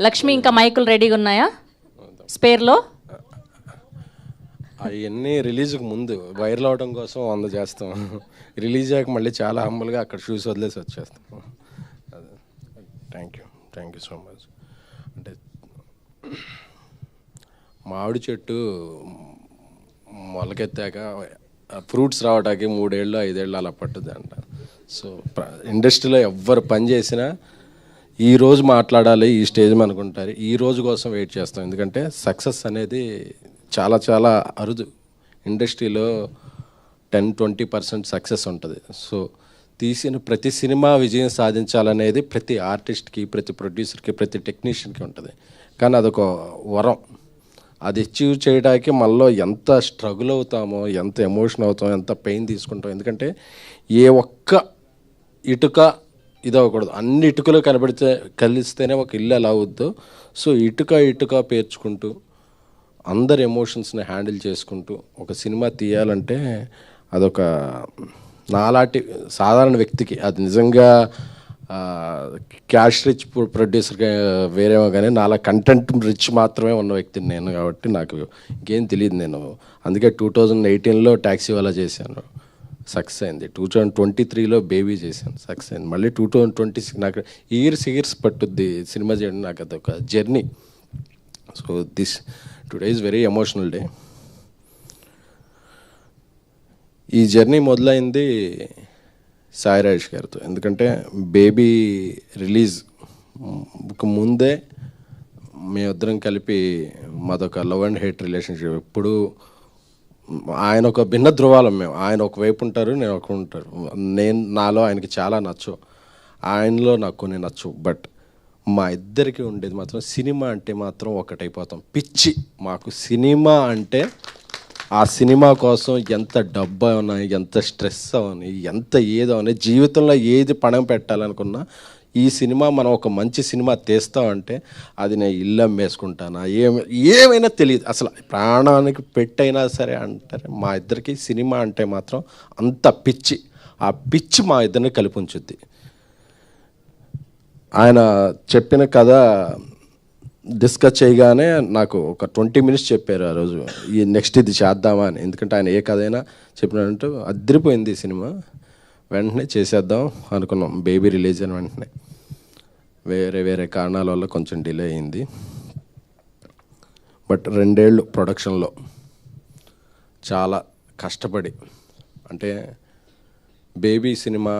లక్ష్మి ఇంకా మైకులు రెడీగా ఉన్నాయా స్పేర్లో? అవన్నీ రిలీజ్కి ముందు వైరల్ అవడం కోసం 100 చేస్తాం. రిలీజ్ అయ్యాక మళ్ళీ చాలా హంబుల్గా అక్కడ షూస్ వదిలేసి వచ్చేస్తాం. అదే. Thank you so much. అంటే మామిడి చెట్టు మొలకెత్తాక ఫ్రూట్స్ రావడానికి 3 ఏళ్ళు 5 ఏళ్ళు అలా పట్టుద్ది అంట. సో ఇండస్ట్రీలో ఎవ్వరు పని చేసినా ఈరోజు మాట్లాడాలి, ఈ స్టేజ్ అనుకుంటారు, ఈ రోజు కోసం వెయిట్ చేస్తాం. ఎందుకంటే సక్సెస్ అనేది చాలా చాలా అరుదు. ఇండస్ట్రీలో 10-20% సక్సెస్ ఉంటుంది. సో తీసిన ప్రతి సినిమా విజయం సాధించాలనేది ప్రతి ఆర్టిస్ట్కి, ప్రతి ప్రొడ్యూసర్కి, ప్రతి టెక్నీషియన్కి ఉంటుంది. కానీ అదొక వరం. అది అచీవ్ చేయడానికి మనలో ఎంత స్ట్రగుల్ అవుతామో, ఎంత ఎమోషన్ అవుతామో, ఎంత పెయిన్ తీసుకుంటాం. ఎందుకంటే ఏ ఒక్క ఇటుక ఇదవ్వకూడదు, అన్ని ఇటుకలు కలిస్తేనే ఒక ఇల్లు ఎలా అవుద్దో. సో ఇటుక పేర్చుకుంటూ అందరి ఎమోషన్స్ని హ్యాండిల్ చేసుకుంటూ ఒక సినిమా తీయాలంటే అదొక నాలాంటి సాధారణ వ్యక్తికి, అది నిజంగా క్యాష్ రిచ్ ప్రొడ్యూసర్గా వేరేమో కానీ నాలా కంటెంట్ రిచ్ మాత్రమే ఉన్న వ్యక్తిని నేను. కాబట్టి నాకు ఇంకేం తెలియదు. నేను అందుకే 2018లో ట్యాక్సీ వాలా చేశాను, సక్సెస్ అయింది. 2023లో బేబీ చేశాను, సక్సెస్ అయింది. మళ్ళీ 2026 నాకు ఇయర్స్ పట్టుద్ది సినిమా చేయడం. నాకు అదొక journey. So today is very emotional day. ఈ జర్నీ మొదలైంది సాయి రాజేష్ గారితో. ఎందుకంటే బేబీ రిలీజ్ ముందే మేమిద్దరం కలిపి మాదొక లవ్ అండ్ హేట్ రిలేషన్షిప్. ఎప్పుడు ఆయన ఒక భిన్న ధృవాలం. మేము, ఆయన ఒకవైపు ఉంటారు, నేను ఒక ఉంటారు. నాలో ఆయనకి చాలా నచ్చు, ఆయనలో నాకు కొన్ని నచ్చు. బట్ మా ఇద్దరికి ఉండేది మాత్రం సినిమా అంటే మాత్రం ఒకటైపోతాం. పిచ్చి మాకు సినిమా అంటే. ఆ సినిమా కోసం ఎంత డబ్బు అవనా, ఎంత స్ట్రెస్ అవని, ఎంత ఏదో అని, జీవితంలో ఏది పణం పెట్టాలనుకున్నా ఈ సినిమా మనం ఒక మంచి సినిమా తీస్తామంటే అది నేను ఇల్లు అమ్మేసుకుంటానా, ఏమైనా తెలియదు. అసలు ప్రాణానికి పెట్టైనా సరే అంటారు. మా ఇద్దరికి సినిమా అంటే మాత్రం అంత పిచ్చి. ఆ పిచ్చి మా ఇద్దరిని కలిపి ఉంచుద్ది. ఆయన చెప్పిన కథ డిస్కస్ చేయగానే నాకు ఒక 20 minutes చెప్పారు ఆ రోజు, ఈ నెక్స్ట్ ఇది చేద్దామా అని. ఎందుకంటే ఆయన ఏ కథ అయినా చెప్పినట్టు అదిరిపోయింది ఈ సినిమా. వెంటనే చేసేద్దాం అనుకున్నాం. బేబీ రిలీజ్ అయిన వెంటనే వేరే కారణాల వల్ల కొంచెం డిలే అయింది. బట్ 2 ఏళ్ళు ప్రొడక్షన్లో చాలా కష్టపడి, అంటే బేబీ సినిమా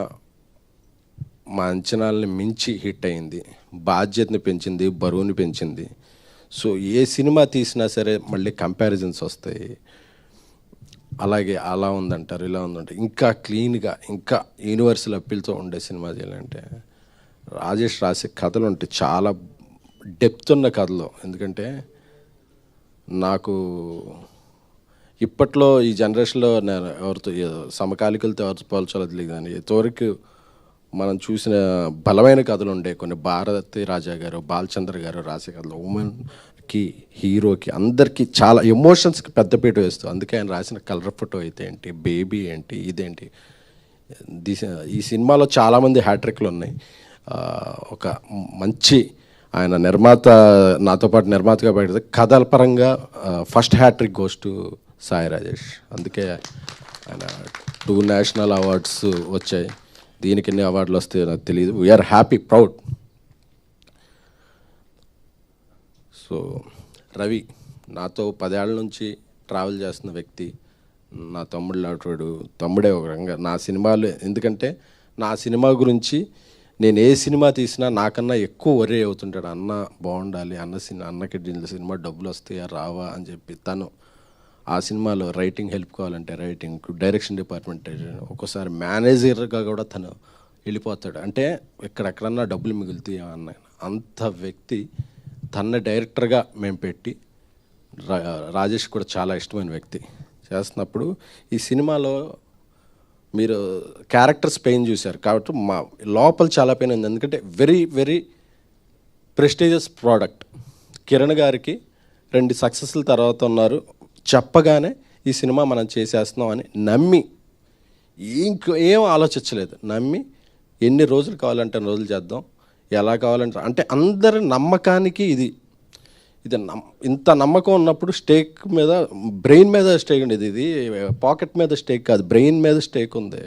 మా అంచనాలని మించి హిట్ అయింది. బాధ్యతని పెంచింది, బరువుని పెంచింది. సో ఏ సినిమా తీసినా సరే మళ్ళీ కంపారిజన్స్ వస్తాయి. అలాగే అలా ఉందంటారు, ఇలా ఉందంటారు. ఇంకా క్లీన్గా, ఇంకా యూనివర్సల్ అప్పీల్తో ఉండే సినిమా చేయాలంటే రాజేష్ రాసే కథలు ఉంటాయి, చాలా డెప్త్ ఉన్న కథలు. ఎందుకంటే నాకు ఇప్పట్లో ఈ జనరేషన్లో నేను ఎవరితో సమకాలికలతో ఎవరితో పోల్చాలో తెలియదు. కానీ ఇంతవరకు మనం చూసిన బలమైన కథలు ఉండే కొన్ని భారతి రాజా గారు, బాలచంద్ర గారు రాసే కథలు ఉమెన్కి, హీరోకి, అందరికీ చాలా ఎమోషన్స్కి పెద్దపీట వేస్తూ. అందుకే ఆయన రాసిన కలర్ ఫోటో అయితే ఏంటి, బేబీ ఏంటి, ఇదేంటి, ఈ సినిమాలో చాలామంది హ్యాట్రిక్లు ఉన్నాయి. ఒక మంచి ఆయన నిర్మాత, నాతో పాటు నిర్మాతగా పెడితే కథల పరంగా first hattrick goes to Sai Rajesh. అందుకే ఆయన 2 నేషనల్ అవార్డ్స్ వచ్చాయి. దీనికి ఎన్ని అవార్డులు వస్తాయో నాకు తెలియదు. We're happy, proud. So Ravi నాతో 10 ఏళ్ళ నుంచి ట్రావెల్ చేస్తున్న వ్యక్తి, నా తమ్ముడు లాంటివాడు. తమ్ముడే ఒక రంగా నా సినిమాలు. ఎందుకంటే నా సినిమా గురించి నేను ఏ సినిమా తీసినా నాకన్నా ఎక్కువ వరే అవుతుంటాడు. అన్న బాగుండాలి, అన్నకి సినిమా డబ్బులు వస్తాయా రావా అని చెప్పి. తను ఆ సినిమాలో రైటింగ్ హెల్ప్ కావాలంటే రైటింగ్, డైరెక్షన్ డిపార్ట్మెంట్, ఒక్కోసారి మేనేజర్గా కూడా తను వెళ్ళిపోతాడు. అంటే ఎక్కడెక్కడన్నా డబ్బులు మిగులుతాయి అన్న అంత వ్యక్తి. తన డైరెక్టర్గా మేము పెట్టి, రాజేష్ కూడా చాలా ఇష్టమైన వ్యక్తి చేస్తున్నప్పుడు ఈ సినిమాలో మీరు క్యారెక్టర్స్ పెయిన్ చూశారు కాబట్టి మా లోపల చాలా పెయిన్ ఉంది. ఎందుకంటే వెరీ ప్రెస్టీజియస్ ప్రోడక్ట్. కిరణ్ గారికి 2 సక్సెస్ల తర్వాత ఉన్నారు. చెప్పగానే ఈ సినిమా మనం చేసేస్తున్నాం అని నమ్మి, ఏం ఆలోచించలేదు, నమ్మి ఎన్ని రోజులు కావాలంటే అన్ని రోజులు చేద్దాం, ఎలా కావాలంటే అంటే అందరి నమ్మకానికి ఇది ఇంత నమ్మకం ఉన్నప్పుడు స్టేక్ మీద బ్రెయిన్ మీద స్టేక్ ఉండేది, ఇది పాకెట్ మీద స్టేక్ కాదు, బ్రెయిన్ మీద స్టేక్ ఉంది.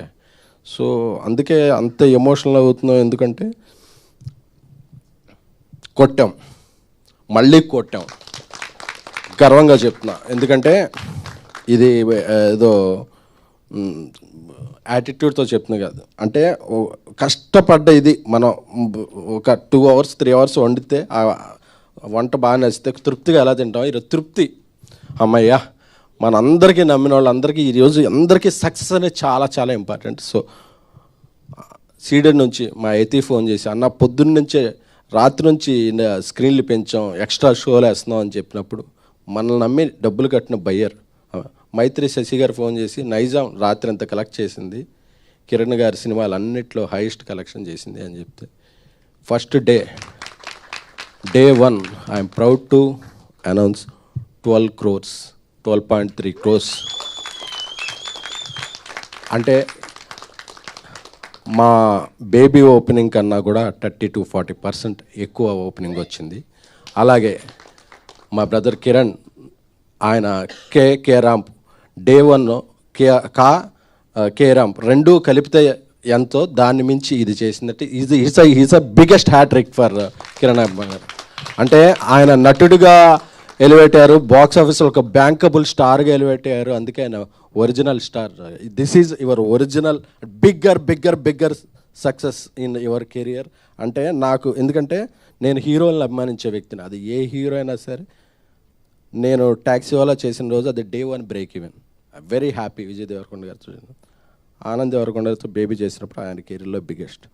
సో అందుకే అంత ఎమోషనల్ అవుతున్నాం. ఎందుకంటే కొట్టాం, మళ్ళీ కొట్టాం, గర్వంగా చెప్తున్నా. ఎందుకంటే ఇది ఏదో యాటిట్యూడ్తో చెప్తున్నా కాదు, అంటే కష్టపడ్డ ఇది మనం ఒక 2 hours 3 hours వండితే ఆ వంట బాగా నచ్చితే తృప్తిగా ఎలా తింటాం. ఈరోజు తృప్తి, అమ్మయ్యా మనందరికీ నమ్మిన వాళ్ళందరికీ ఈరోజు అందరికీ సక్సెస్ అనేది చాలా చాలా ఇంపార్టెంట్. సో సీడెడ్ నుంచి మా ఎతి ఫోన్ చేసి, అన్న పొద్దున్న నుంచే రాత్రి నుంచి స్క్రీన్లు పెంచాం, ఎక్స్ట్రా షోలు వేస్తున్నాం అని చెప్పినప్పుడు మనల్ని నమ్మి డబ్బులు కట్టిన బయ్యర్ మైత్రి శశి గారు ఫోన్ చేసి, నైజాం రాత్రి అంతా కలెక్ట్ చేసింది, కిరణ్ గారి సినిమాలు అన్నిట్లో హైయెస్ట్ కలెక్షన్ చేసింది అని చెప్తే, first day 1 I'm proud to announce 12.3 crores. అంటే మా బేబీ ఓపెనింగ్ కన్నా కూడా 30-40% ఎక్కువ ఓపెనింగ్ వచ్చింది. అలాగే మా బ్రదర్ కిరణ్, ఆయన K ramp day 1 K ramp రెండు కలిపితే ఎంతో దాన్ని మించి ఇది చేసిందంటే is a biggest hattrick for Kiran Abba గారు. అంటే ఆయన నటుడిగా ఎలివేట్ అయ్యారు, బాక్స్ ఆఫీస్లో ఒక బ్యాంకబుల్ స్టార్గా ఎలివేట్ అయ్యారు. అందుకే ఆయన original star. This is your original bigger success in your career. అంటే నాకు ఎందుకంటే నేను హీరోలను అభిమానించే వ్యక్తిని, అది ఏ హీరో అయినా సరే. నేను ట్యాక్సీ వాలా చేసిన రోజు అది day 1 break even. Very happy. Vijay Deverakonda గారితో, ఆనంద్ దేవరకొండ గారితో బేబీ చేసినప్పుడు ఆయన కెరీర్లో బిగ్గెస్ట్,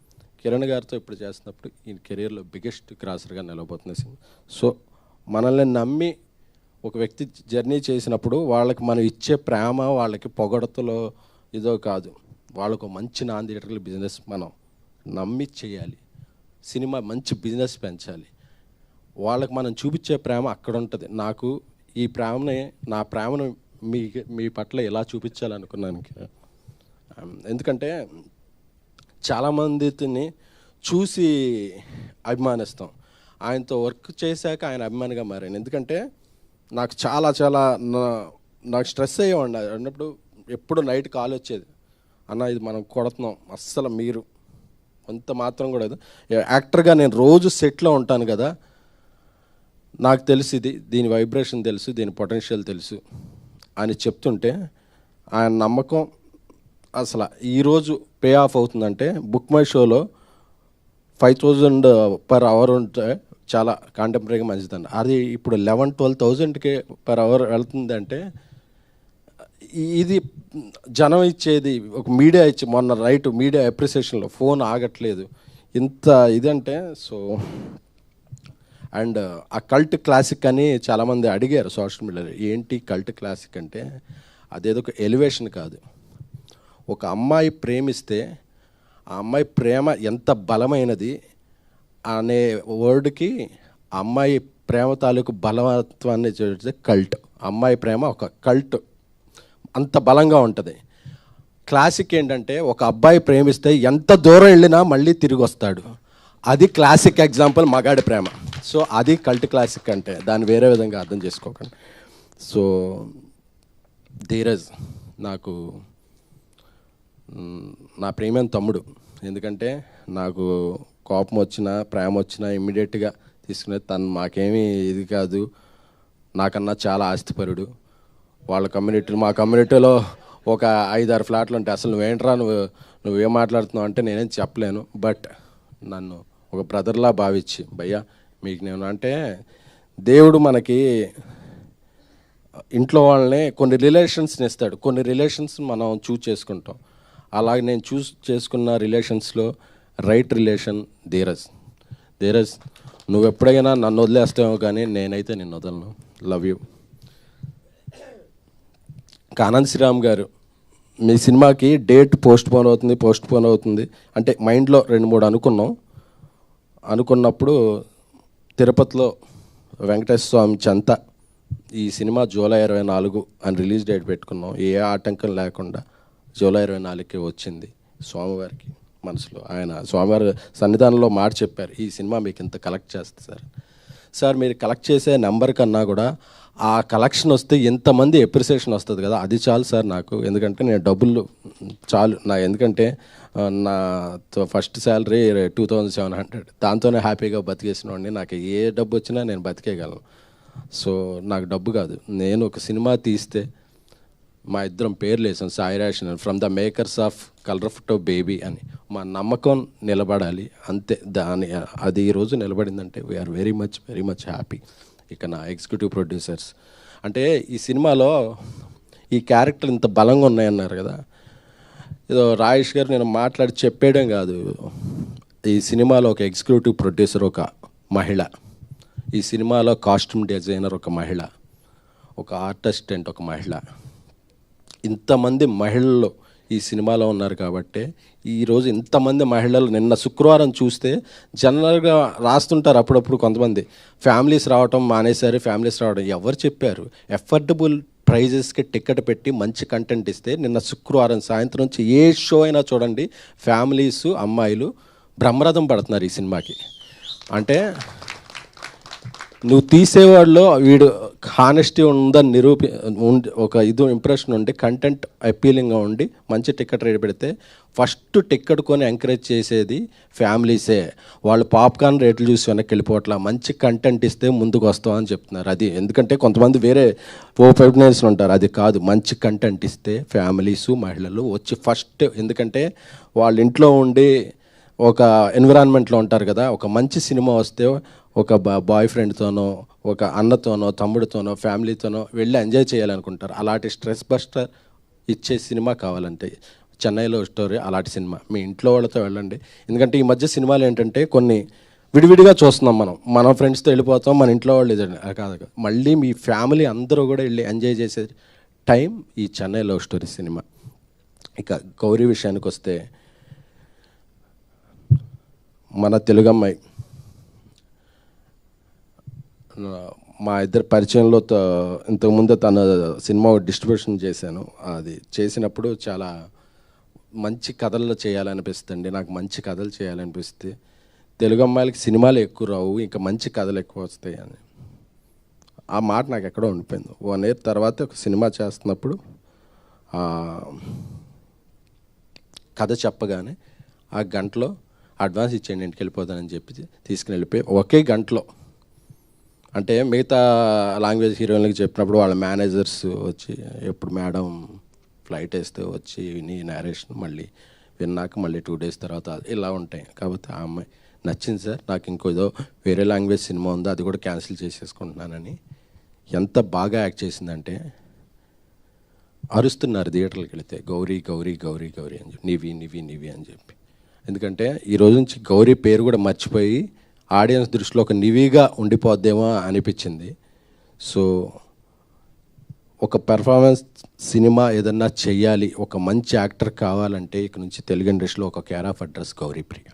కిరణ్ గారితో ఇప్పుడు చేస్తున్నప్పుడు ఈయన కెరీర్లో బిగ్గెస్ట్ క్రాసర్గా నిలబోతుంది సినిమా. సో మనల్ని నమ్మి ఒక వ్యక్తి జర్నీ చేసినప్పుడు వాళ్ళకి మనం ఇచ్చే ప్రేమ, వాళ్ళకి పొగడతలో ఇదో కాదు, వాళ్ళకు మంచి నాన్ థియేటర్ల బిజినెస్ మనం నమ్మి చేయాలి, సినిమా మంచి బిజినెస్ పెంచాలి. వాళ్ళకి మనం చూపించే ప్రేమ అక్కడ ఉంటుంది. నాకు ఈ ప్రేమని, నా ప్రేమను మీ పట్ల ఎలా చూపించాలనుకున్నాను. ఎందుకంటే చాలామందిని చూసి అభిమానిస్తాం, ఆయనతో వర్క్ చేశాక ఆయన అభిమానిగా మారాను. ఎందుకంటే నాకు నాకు స్ట్రెస్ అయ్యేవాడిని అన్నప్పుడు. ఎప్పుడు నైట్ కాల్ వచ్చేది, అన్న ఇది మనం కొడుతున్నాం, అస్సలు మీరు అంత మాత్రం కూడా యాక్టర్గా నేను రోజు సెట్లో ఉంటాను కదా, నాకు తెలుసు దీని వైబ్రేషన్ తెలుసు, దీని పొటెన్షియల్ తెలుసు అని చెప్తుంటే ఆయన నమ్మకం అసలు ఈరోజు పే ఆఫ్ అవుతుందంటే, బుక్ మై షోలో 5,000 per hour ఉంటే చాలా కాంటెంపరీగా మంచిదండి. అది ఇప్పుడు 11,000-12,000కి per hour వెళ్తుందంటే ఇది జనం ఇచ్చేది, ఒక మీడియా ఇచ్చి మొన్న మీడియా అప్రిసియేషన్లో ఫోన్ ఆగట్లేదు ఇంత ఇదంటే. సో అండ్ ఆ కల్ట్ క్లాసిక్ అని చాలామంది అడిగారు సోషల్ మీడియాలో, ఏంటి కల్ట్ క్లాసిక్ అంటే అదేదో ఒక ఎలివేషన్ కాదు. ఒక అమ్మాయి ప్రేమిస్తే ఆ అమ్మాయి ప్రేమ ఎంత బలమైనది అనే వర్డ్కి అమ్మాయి ప్రేమ తాలూకు బలవత్వాన్ని చూస్తే కల్ట్. అమ్మాయి ప్రేమ ఒక కల్ట్, అంత బలంగా ఉంటుంది. క్లాసిక్ ఏంటంటే ఒక అబ్బాయి ప్రేమిస్తే ఎంత దూరం వెళ్ళినా మళ్ళీ తిరిగి వస్తాడు, అది క్లాసిక్ ఎగ్జాంపుల్ మగాడి ప్రేమ. సో అది కల్ట్ క్లాసిక్ అంటే, దాన్ని వేరే విధంగా అర్థం చేసుకోకండి. సో ధీరజ్ నాకు నా ప్రేమైన తమ్ముడు. ఎందుకంటే నాకు కోపం వచ్చినా ప్రేమ వచ్చినా ఇమ్మీడియట్గా తీసుకునే తను మాకేమీ ఇది కాదు, నాకన్నా చాలా ఆస్తిపరుడు. వాళ్ళ కమ్యూనిటీలో, మా కమ్యూనిటీలో ఒక 5-6 ఫ్లాట్లు ఉంటాయి. అసలు నువ్వేంట్రా నువ్వేం మాట్లాడుతున్నావు అంటే నేనేం చెప్పలేను. బట్ నన్ను ఒక బ్రదర్లా భావించి, భయ్యా మీకు నేను అంటే, దేవుడు మనకి ఇంట్లో వాళ్ళనే కొన్ని రిలేషన్స్ని ఇస్తాడు, కొన్ని రిలేషన్స్ మనం చూస్ చేసుకుంటాం. అలాగే నేను చూస్ చేసుకున్న రిలేషన్స్లో రైట్ రిలేషన్ ధీరజ్ నువ్వు ఎప్పుడైనా నన్ను వదిలేస్తావు కానీ నేనైతే నిన్ను వదలను. Love you. ఆనంద్ శ్రీరామ్ గారు, మీ సినిమాకి డేట్ పోస్ట్ పోన్ అవుతుంది అంటే మైండ్లో 2-3 అనుకున్నప్పుడు తిరుపతిలో వెంకటేశ్వర స్వామి చెంత ఈ సినిమా జూలై 24 అని రిలీజ్ డేట్ పెట్టుకున్నాం. ఏ ఆటంకం లేకుండా జూలై 24కి వచ్చింది స్వామివారికి. మనసులో. ఆయన స్వామివారి సన్నిధానంలో మాట చెప్పారు, ఈ సినిమా మీకు ఇంత కలెక్ట్ చేస్తుంది సార్. సార్ మీరు కలెక్ట్ చేసే నెంబర్ కన్నా కూడా ఆ కలెక్షన్ వస్తే ఎంతమంది ఎప్రిసియేషన్ వస్తుంది కదా, అది చాలు సార్ నాకు. ఎందుకంటే నేను డబ్బులు చాలు ఎందుకంటే నా ఫస్ట్ శాలరీ 2700, దాంతోనే హ్యాపీగా బతికేసిన వాడిని. నాకు ఏ డబ్బు వచ్చినా నేను బతికేయగలను. సో నాకు డబ్బు కాదు, నేను ఒక సినిమా తీస్తే మా ఇద్దరం పేర్లు వేసాం, Sai ration from the makers of colour photo baby అని. మా నమ్మకం నిలబడాలి అంతే. అది ఈరోజు నిలబడిందంటే వీఆర్ వెరీ మచ్ హ్యాపీ. ఇక నా ఎగ్జిక్యూటివ్ ప్రొడ్యూసర్స్ అంటే ఈ సినిమాలో ఈ క్యారెక్టర్ ఇంత బలంగా ఉన్నాయన్నారు కదా, ఏదో రాజేష్ గారు నేను మాట్లాడి చెప్పేయడం కాదు. ఈ సినిమాలో ఒక ఎగ్జిక్యూటివ్ ప్రొడ్యూసర్ ఒక మహిళ, ఈ సినిమాలో కాస్ట్యూమ్ డిజైనర్ ఒక మహిళ, ఒక ఆర్టిస్టెంట్ ఒక మహిళ, ఇంతమంది మహిళలు ఈ సినిమాలో ఉన్నారు కాబట్టి ఈరోజు ఇంతమంది మహిళలు నిన్న శుక్రవారం చూస్తే జనరల్గా రాస్తుంటారు అప్పుడప్పుడు కొంతమంది ఫ్యామిలీస్ రావటం మానేశారు, ఫ్యామిలీస్ రావడం ఎవరు చెప్పారు? ఎఫర్డబుల్ ప్రైజెస్కి టికెట్ పెట్టి మంచి కంటెంట్ ఇస్తే నిన్న శుక్రవారం సాయంత్రం నుంచి ఏ షో అయినా చూడండి, ఫ్యామిలీస్ అమ్మాయిలు బ్రహ్మరథం పడుతున్నారు ఈ సినిమాకి. అంటే నువ్వు తీసేవాడిలో వీడు హానెస్టీ ఉందని ఒక ఇంప్రెషన్ ఉండి కంటెంట్ అపీలింగ్గా ఉండి మంచి టికెట్ రేట్ పెడితే ఫస్ట్ టికెట్ కొని ఎంకరేజ్ చేసేది ఫ్యామిలీసే. వాళ్ళు పాప్కార్న్ రేట్లు చూసి వెనక్కి వెళ్ళిపోవట్లా, మంచి కంటెంట్ ఇస్తే ముందుకు వస్తామని చెప్తున్నారు. అది ఎందుకంటే కొంతమంది వేరే ఓపెనర్స్ ఉంటారు, అది కాదు. మంచి కంటెంట్ ఇస్తే ఫ్యామిలీసు మహిళలు వచ్చి ఫస్ట్, ఎందుకంటే వాళ్ళ ఇంట్లో ఉండి ఒక ఎన్విరాన్మెంట్లో ఉంటారు కదా, ఒక మంచి సినిమా వస్తే ఒక బాయ్ ఫ్రెండ్తోనో ఒక అన్నతోనో తమ్ముడితోనో ఫ్యామిలీతోనో వెళ్ళి ఎంజాయ్ చేయాలనుకుంటారు. అలాంటి స్ట్రెస్ బస్టర్ ఇచ్చే సినిమా కావాలంటే చెన్నైలో స్టోరీ అలాంటి సినిమా. మీ ఇంట్లో వాళ్ళతో వెళ్ళండి. ఎందుకంటే ఈ మధ్య సినిమాలు ఏంటంటే కొన్ని విడివిడిగా చూస్తున్నాం, మన ఫ్రెండ్స్తో వెళ్ళిపోతాం, మన ఇంట్లో వాళ్ళు ఇదండి కాదు. మళ్ళీ మీ ఫ్యామిలీ అందరూ కూడా వెళ్ళి ఎంజాయ్ చేసే టైం ఈ చెన్నై లవ్ స్టోరీ సినిమా. ఇక గౌరీ విషయానికి వస్తే మన తెలుగు అమ్మాయి, మా ఇద్దరు పరిచయంలో ఇంతకుముందు తన సినిమా డిస్ట్రిబ్యూషన్ చేశాను. అది చేసినప్పుడు చాలా మంచి కథలు చేయాలనిపిస్తుంది, నాకు మంచి కథలు చేయాలనిపిస్తే. తెలుగు అమ్మాయిలకి సినిమాలు ఎక్కువ రావు, ఇంకా మంచి కథలు ఎక్కువ వస్తాయి అని ఆ మాట నాకు ఎక్కడో ఉండిపోయింది. 1 year తర్వాత ఒక సినిమా చేస్తున్నప్పుడు కథ చెప్పగానే ఆ గంటలో అడ్వాన్స్ ఇచ్చేయండి ఇంటికి వెళ్ళిపోతానని చెప్పి తీసుకుని వెళ్ళిపోయి ఒకే గంటలో, అంటే మిగతా లాంగ్వేజ్ హీరోయిన్లకి చెప్పినప్పుడు వాళ్ళ మేనేజర్స్ వచ్చి ఎప్పుడు మేడం ఫ్లైట్ వేస్తే వచ్చి విని నేరేషన్ మళ్ళీ విన్నాక మళ్ళీ 2 days తర్వాత ఇలా ఉంటాయి. కాబట్టి ఆ అమ్మాయి నచ్చింది సార్, నాకు ఇంకో ఏదో వేరే లాంగ్వేజ్ సినిమా ఉందో అది కూడా క్యాన్సిల్ చేసేసుకుంటున్నానని ఎంత బాగా యాక్ట్ చేసిందంటే అరుస్తున్నారు థియేటర్కి వెళితే, గౌరీ గౌరీ గౌరీ గౌరీ అని చెప్పి, నివి నివి నివి అని చెప్పి. ఎందుకంటే ఈరోజు నుంచి గౌరీ పేరు కూడా మర్చిపోయి ఆడియన్స్ దృష్టిలో ఒక నివిగా ఉండిపోద్దేమో అనిపించింది. సో ఒక పెర్ఫార్మెన్స్ సినిమా ఏదన్నా చెయ్యాలి, ఒక మంచి యాక్టర్ కావాలంటే ఇక నుంచి తెలుగు ఇండస్ట్రీలో ఒక కేర్ ఆఫ్ అడ్రస్ గౌరీ ప్రియ.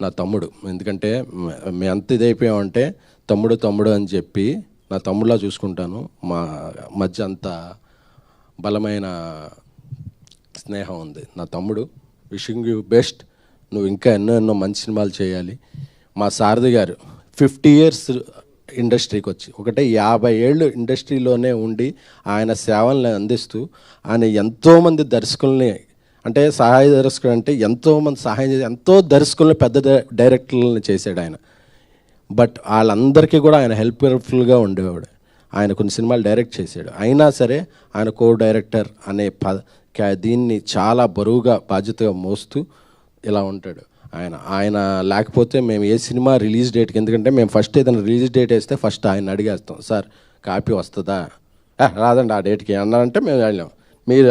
నా తమ్ముడు, ఎందుకంటే మేము ఎంత ఇదైపోయామంటే తమ్ముడు తమ్ముడు అని చెప్పి నా తమ్ముడులా చూసుకుంటాను. మా మధ్య అంత బలమైన స్నేహం ఉంది. నా తమ్ముడు, విషింగ్ యూ బెస్ట్, నువ్వు ఇంకా ఎన్నో మంచి సినిమాలు చేయాలి. మా సారథి గారు 50 years ఇండస్ట్రీకి వచ్చి, 50 ఏళ్ళు ఇండస్ట్రీలోనే ఉండి ఆయన సేవల్ని అందిస్తూ ఆయన ఎంతోమంది దర్శకుల్ని, అంటే సహాయ దర్శకుడు అంటే ఎంతోమంది సహాయం చేసి ఎంతో దర్శకుల్ని పెద్ద డైరెక్టర్లని చేశాడు ఆయన. బట్ వాళ్ళందరికీ కూడా ఆయన హెల్ప్ఫుల్గా ఉండేవాడు. ఆయన కొన్ని సినిమాలు డైరెక్ట్ చేశాడు, అయినా సరే ఆయన కో డైరెక్టర్ అనే దీన్ని చాలా బరువుగా బాధ్యతగా మోస్తూ ఇలా ఉంటాడు ఆయన లేకపోతే మేము ఏ సినిమా రిలీజ్ డేట్కి, ఎందుకంటే మేము ఫస్ట్ ఏదైనా రిలీజ్ డేట్ వేస్తే ఫస్ట్ ఆయన అడిగేస్తాం, సార్ కాపీ వస్తుందా, రాదండి ఆ డేట్కి అన్నారంటే మేము వెళ్ళాం, మీరు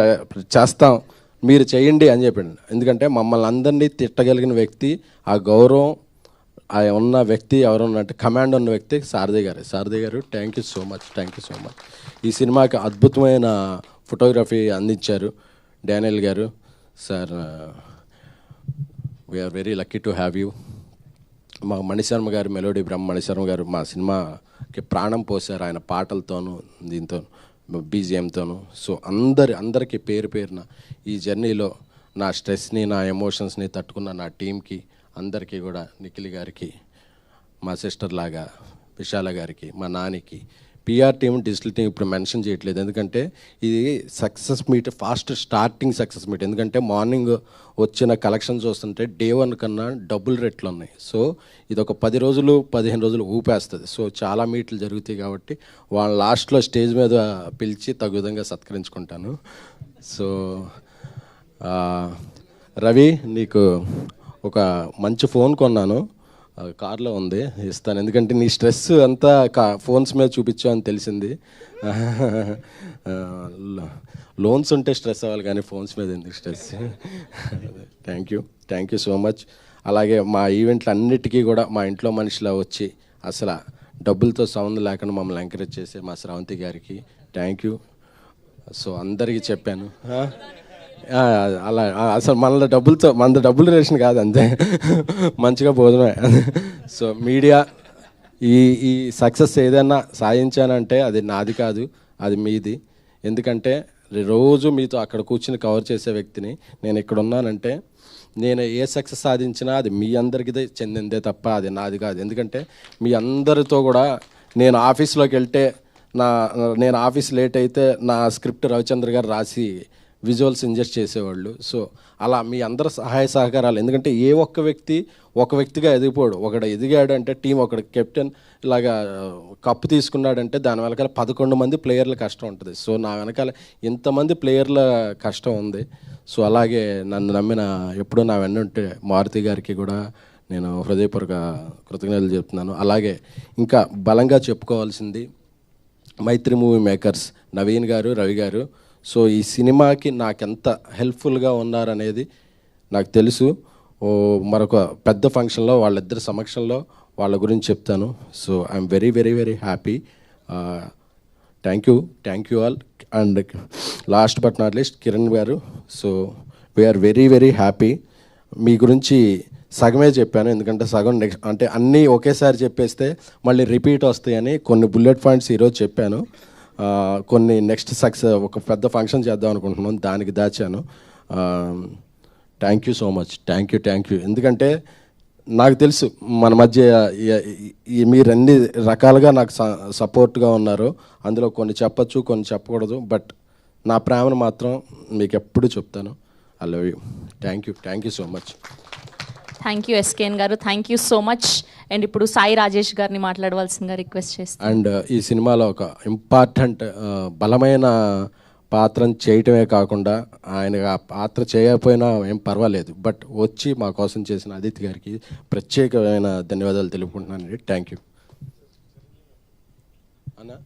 చేస్తాం మీరు చేయండి అని చెప్పాడు. ఎందుకంటే మమ్మల్ని అందరినీ తిట్టగలిగిన వ్యక్తి, ఆ గౌరవం ఆ ఉన్న వ్యక్తి ఎవరున్నట్టు కమాండ్ ఉన్న వ్యక్తి సారథి గారు. Thank you so much. ఈ సినిమాకి అద్భుతమైన ఫోటోగ్రఫీ అందించారు డానియల్ గారు. Sir we're very lucky to have you. మా మణిశర్మ గారు, మెలోడీ బ్రహ్మ మణిశర్మ గారు మా సినిమాకి ప్రాణం పోశారు ఆయన పాటలతోనూ దీంతో. బీజిఎంతోను. సో అందరికీ పేరు పేరున ఈ జర్నీలో నా స్ట్రెస్ని, నా ఎమోషన్స్ని తట్టుకున్న నా టీంకి అందరికీ కూడా, నిఖిల్ గారికి, మా సిస్టర్ లాగా విశాల గారికి, మా నానికి, పిఆర్ టీం, డిజిటల్ టీం ఇప్పుడు మెన్షన్ చేయట్లేదు, ఎందుకంటే ఇది success meet, fast starting success meet. ఎందుకంటే మార్నింగ్ వచ్చిన కలెక్షన్ చూస్తుంటే డే 1 కన్నా డబుల్ రేట్లు ఉన్నాయి. సో ఇది ఒక 10 రోజులు 15 రోజులు ఊపేస్తుంది. సో చాలా మీట్లు జరుగుతాయి కాబట్టి వాళ్ళ లాస్ట్లో స్టేజ్ మీద పిలిచి తగు విధంగా సత్కరించుకుంటాను. సో రవి, నీకు ఒక మంచి ఫోన్ కొన్నాను, కార్లో ఉంది, ఇస్తాను. ఎందుకంటే నీ స్ట్రెస్ అంతా ఫోన్స్ మీద చూపించావు అని తెలిసింది. లోన్స్ ఉంటే స్ట్రెస్ అవ్వాలి కానీ ఫోన్స్ మీద ఎందుకు stress. Thank you so much. అలాగే మా ఈవెంట్లు అన్నిటికీ కూడా మా ఇంట్లో మనిషిలా వచ్చి అసలు డబ్బులతో సంబంధం లేకుండా మమ్మల్ని ఎంకరేజ్ చేసే మా శ్రావంతి గారికి థ్యాంక్ యూ. సో అందరికీ చెప్పాను, అలా అసలు మన డబ్బులు రేషన్ కాదు, అంతే, మంచిగా భోజనమే. సో మీడియా ఈ సక్సెస్ ఏదైనా సాధించానంటే అది నాది కాదు, అది మీది. ఎందుకంటే రోజు మీతో అక్కడ కూర్చుని కవర్ చేసే వ్యక్తిని నేను. ఇక్కడ ఉన్నానంటే నేను ఏ సక్సెస్ సాధించినా అది మీ అందరికీ చెందిందే తప్ప అది నాది కాదు. ఎందుకంటే మీ అందరితో కూడా నేను ఆఫీస్లోకి వెళ్తే నేను ఆఫీస్ లేట్ అయితే నా స్క్రిప్ట్ రవిచంద్ర గారు రాసి విజువల్స్ ఇంజెస్ట్ చేసేవాళ్ళు. సో అలా మీ అందరి సహాయ సహకారాలు, ఎందుకంటే ఏ ఒక్క వ్యక్తిగా ఎదిగిపోడు. ఒకడు ఎదిగాడు అంటే టీం, ఒకడు కెప్టెన్ ఇలాగా కప్పు తీసుకున్నాడంటే దాని వెనకాల 11 మంది ప్లేయర్ల కష్టం ఉంటుంది. సో నా వెనకాల ఇంతమంది ప్లేయర్ల కష్టం ఉంది. సో అలాగే నన్ను నమ్మిన, ఎప్పుడూ నా వెన్నుంటే మారుతి గారికి కూడా నేను హృదయపూర్వక కృతజ్ఞతలు చెప్తున్నాను. అలాగే ఇంకా బలంగా చెప్పుకోవాల్సింది మైత్రి మూవీ మేకర్స్ నవీన్ గారు, రవి గారు. సో ఈ సినిమాకి నాకెంత హెల్ప్ఫుల్గా ఉన్నారనేది నాకు తెలుసు. మరొక పెద్ద ఫంక్షన్లో వాళ్ళిద్దరి సమక్షంలో వాళ్ళ గురించి చెప్తాను. So I'm very very very happy. Thank you all. And last but not least Kiran గారు. So we are very very happy. మీ గురించి సగమే చెప్పాను, ఎందుకంటే సగం నెక్స్ట్ అంటే అన్నీ ఒకేసారి చెప్పేస్తే మళ్ళీ రిపీట్ వస్తాయని కొన్ని బుల్లెట్ పాయింట్స్ ఈరోజు చెప్పాను. కొన్ని నెక్స్ట్ సక్సెస్ ఒక పెద్ద ఫంక్షన్ చేద్దాం అనుకుంటున్నాను, దానికి దాచాను. Thank you so much. Thank you. ఎందుకంటే నాకు తెలుసు మన మధ్య మీరు అన్ని రకాలుగా నాకు సపోర్ట్గా ఉన్నారు. అందులో కొన్ని చెప్పచ్చు, కొన్ని చెప్పకూడదు. బట్ నా ప్రేమను మాత్రం మీకు ఎప్పుడు చెప్తాను. I love you. Thank you so much. Thank you SKN గారు, thank you so much. And ఇప్పుడు సాయి రాజేష్ గారిని మాట్లాడవలసిందిగా రిక్వెస్ట్ చేస్తాను. అండ్ ఈ సినిమాలో ఒక ఇంపార్టెంట్ బలమైన పాత్రను చేయటమే కాకుండా ఆయన ఆ పాత్ర చేయకపోయినా ఏం పర్వాలేదు, బట్ వచ్చి మా కోసం చేసిన అదితి గారికి ప్రత్యేకమైన ధన్యవాదాలు తెలుపుకుంటున్నానండి. థ్యాంక్ యూ అన్నా.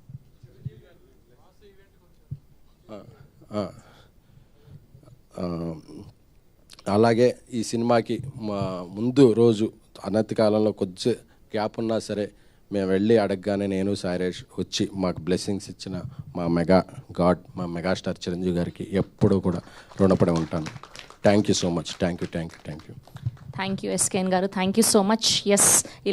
అలాగే ఈ సినిమాకి మా ముందు రోజు అనతి కాలంలో కొద్ది గ్యాప్ ఉన్నా సరే మేము వెళ్ళి అడగగానే నేను సాయిరేష్ వచ్చి మాకు బ్లెస్సింగ్స్ ఇచ్చిన మా మెగాస్టార్ చిరంజీవి గారికి ఎప్పుడూ కూడా రుణపడి ఉంటాను. Thank you so much. Thank you SKN గారు, thank you so much. Yes.